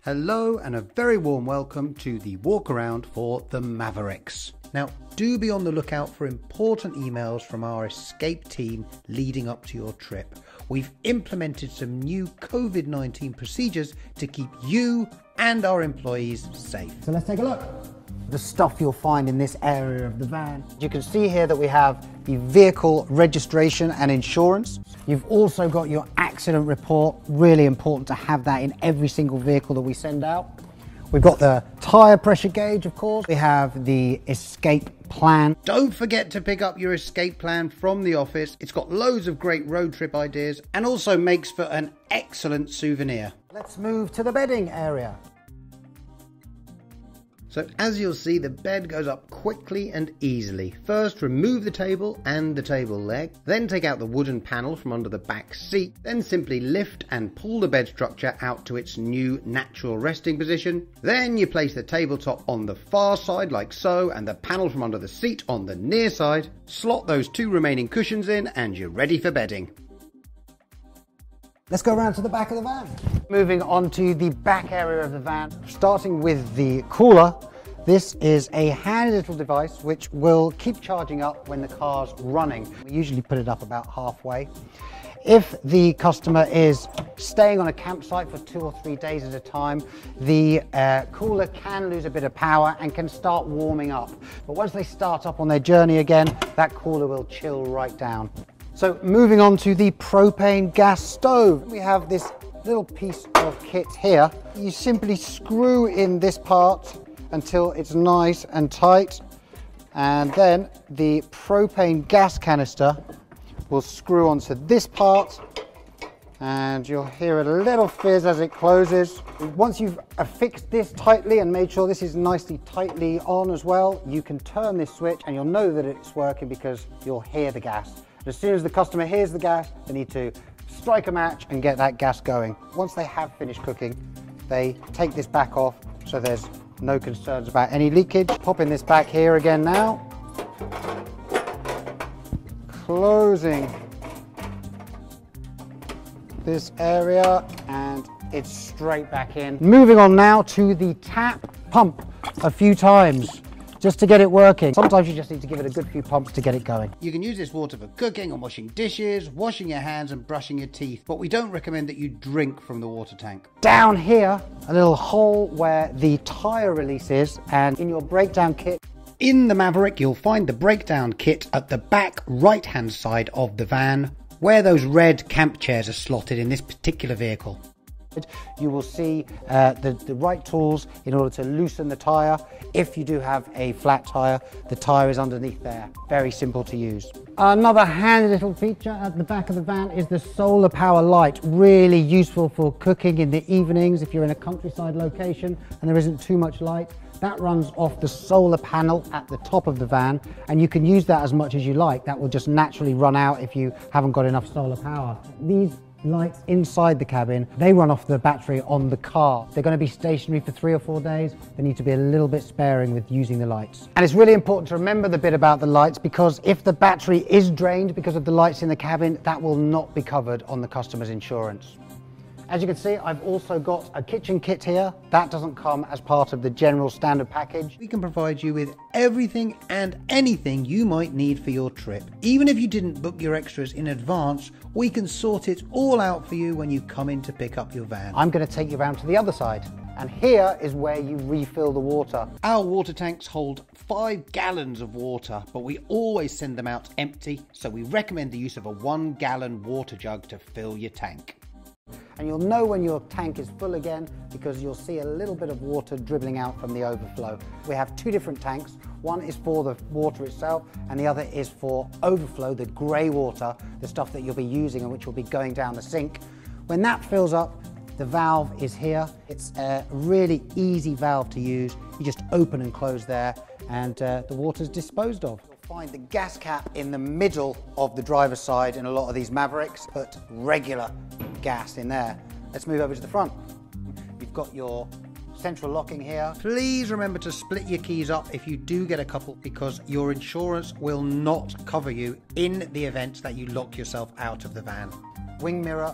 Hello and a very warm welcome to the walk around for the Mavericks. Now, do be on the lookout for important emails from our escape team leading up to your trip. We've implemented some new COVID-19 procedures to keep you and our employees safe. So let's take a look. The stuff you'll find in this area of the van. You can see here that we have the vehicle registration and insurance. You've also got your accident report, really important to have that in every single vehicle that we send out. We've got the tyre pressure gauge, of course. We have the escape plan. Don't forget to pick up your escape plan from the office. It's got loads of great road trip ideas and also makes for an excellent souvenir. Let's move to the bedding area. So as you'll see, the bed goes up quickly and easily. First, remove the table and the table leg, then take out the wooden panel from under the back seat, then simply lift and pull the bed structure out to its new natural resting position. Then you place the tabletop on the far side like so, and the panel from under the seat on the near side. Slot those two remaining cushions in and you're ready for bedding. Let's go around to the back of the van. Moving on to the back area of the van, starting with the cooler. This is a handy little device which will keep charging up when the car's running. We usually put it up about halfway. If the customer is staying on a campsite for 2 or 3 days at a time, the cooler can lose a bit of power and can start warming up. But once they start up on their journey again, that cooler will chill right down. So moving on to the propane gas stove. We have this little piece of kit here. You simply screw in this part until it's nice and tight. And then the propane gas canister will screw onto this part. And you'll hear a little fizz as it closes. Once you've affixed this tightly and made sure this is nicely tightly on as well, you can turn this switch and you'll know that it's working because you'll hear the gas. As soon as the customer hears the gas, they need to strike a match and get that gas going. Once they have finished cooking, they take this back off so there's no concerns about any leakage. Popping this back here again now. Closing this area and it's straight back in. Moving on now to the tap pump a few times, just to get it working. Sometimes you just need to give it a good few pumps to get it going. You can use this water for cooking and washing dishes, washing your hands and brushing your teeth, but we don't recommend that you drink from the water tank. Down here, a little hole where the tyre release is, and in your breakdown kit. In the Maverick, you'll find the breakdown kit at the back right-hand side of the van, where those red camp chairs are slotted in this particular vehicle. You will see the right tools in order to loosen the tyre. If you do have a flat tyre, the tyre is underneath there. Very simple to use. Another handy little feature at the back of the van is the solar power light. Really useful for cooking in the evenings if you're in a countryside location and there isn't too much light. That runs off the solar panel at the top of the van, and you can use that as much as you like. That will just naturally run out if you haven't got enough solar power. These lights inside the cabin, they run off the battery on the car. They're going to be stationary for 3 or 4 days. They need to be a little bit sparing with using the lights. And it's really important to remember the bit about the lights, because if the battery is drained because of the lights in the cabin, that will not be covered on the customer's insurance. As you can see, I've also got a kitchen kit here. That doesn't come as part of the general standard package. We can provide you with everything and anything you might need for your trip. Even if you didn't book your extras in advance, we can sort it all out for you when you come in to pick up your van. I'm going to take you around to the other side. And here is where you refill the water. Our water tanks hold 5 gallons of water, but we always send them out empty, so we recommend the use of a 1-gallon water jug to fill your tank. And you'll know when your tank is full again because you'll see a little bit of water dribbling out from the overflow. We have 2 different tanks. One is for the water itself and the other is for overflow, the grey water, the stuff that you'll be using and which will be going down the sink. When that fills up, the valve is here. It's a really easy valve to use. You just open and close there and the water's disposed of. Find the gas cap in the middle of the driver's side in a lot of these Mavericks. Put regular gas in there. Let's move over to the front. You've got your central locking here. Please remember to split your keys up if you do get a couple, because your insurance will not cover you in the event that you lock yourself out of the van. Wing mirror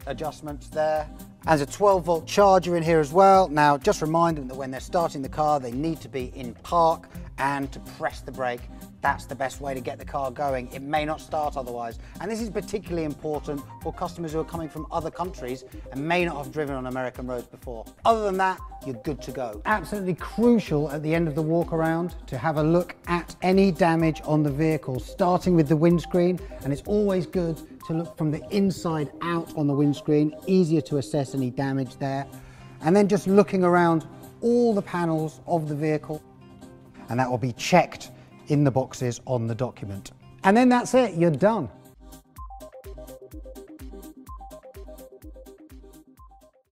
adjustments there, There's a 12-volt charger in here as well. Now, just remind them that when they're starting the car, they need to be in park and to press the brake. That's the best way to get the car going. It may not start otherwise. And this is particularly important for customers who are coming from other countries and may not have driven on American roads before. Other than that, you're good to go. Absolutely crucial at the end of the walk around to have a look at any damage on the vehicle, starting with the windscreen. And it's always good to look from the inside out on the windscreen, easier to assess any damage there. And then just looking around all the panels of the vehicle, and that will be checked in the boxes on the document. And then that's it, you're done.